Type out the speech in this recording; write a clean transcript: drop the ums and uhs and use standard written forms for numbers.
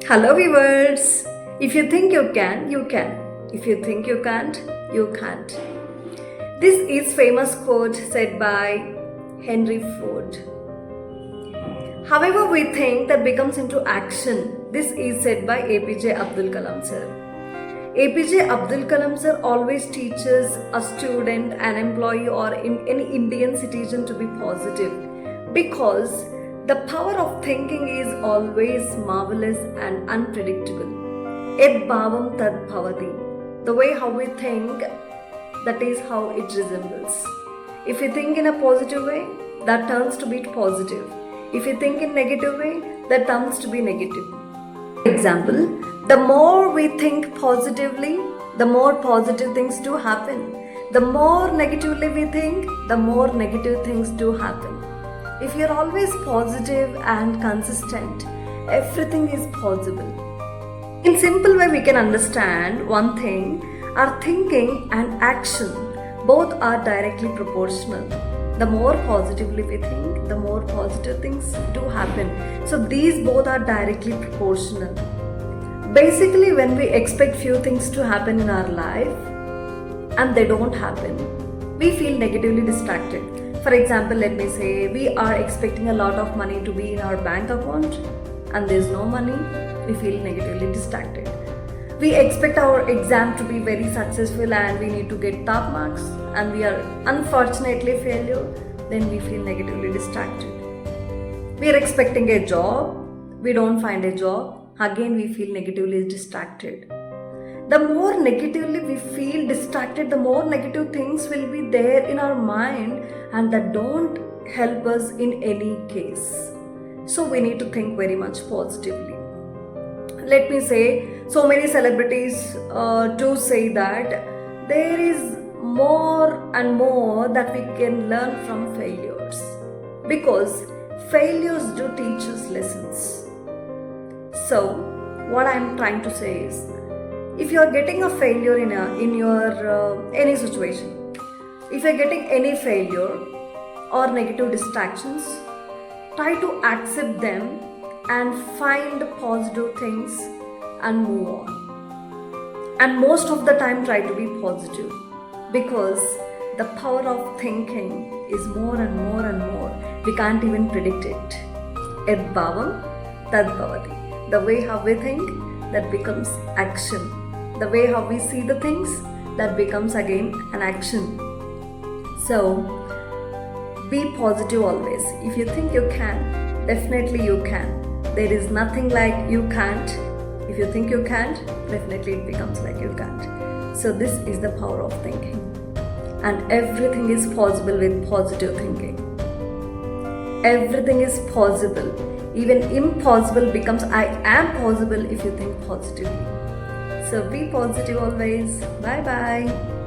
Hello, viewers. If you think you can, you can. If you think you can't, you can't. This is famous quote said by Henry Ford. However, we think that becomes into action. This is said by APJ Abdul Kalam sir. APJ Abdul Kalam sir always teaches a student, an employee, or any Indian citizen to be positive because the power of thinking is always marvelous and unpredictable. Ed bhavam tad bhavati. The way how we think, that is how it resembles. If you think in a positive way, that turns to be positive. If you think in negative way, that turns to be negative. For example, the more we think positively, the more positive things do happen. The more negatively we think, the more negative things do happen. If you're always positive and consistent, everything is possible. In simple way, we can understand one thing: our thinking and action both are directly proportional. The more positively we think, the more positive things do happen. So these both are directly proportional. Basically, when we expect few things to happen in our life and they don't happen, we feel negatively distracted. For example, let me say we are expecting a lot of money to be in our bank account and there's no money, we feel negatively distracted. We expect our exam to be very successful and we need to get top marks and we are unfortunately failure, then we feel negatively distracted. We are expecting a job, we don't find a job, again we feel negatively distracted. The more negatively we feel distracted, the more negative things will be there in our mind and that don't help us in any case. So we need to think very much positively. Let me say, so many celebrities do say that there is more and more that we can learn from failures because failures do teach us lessons. So what I am trying to say is, if you are getting a failure in your any situation, if you are getting any failure or negative distractions, try to accept them and find positive things and move on. And most of the time try to be positive because the power of thinking is more and more and more. We can't even predict it. Ed bhavam tad bhavati. The way how we think, that becomes action. The way how we see the things, that becomes again an action. So be positive always. If you think you can, definitely you can. There is nothing like you can't. If you think you can't, definitely it becomes like you can't. So this is the power of thinking. And everything is possible with positive thinking. Everything is possible. Even impossible becomes I am possible if you think positively. So be positive always. Bye bye.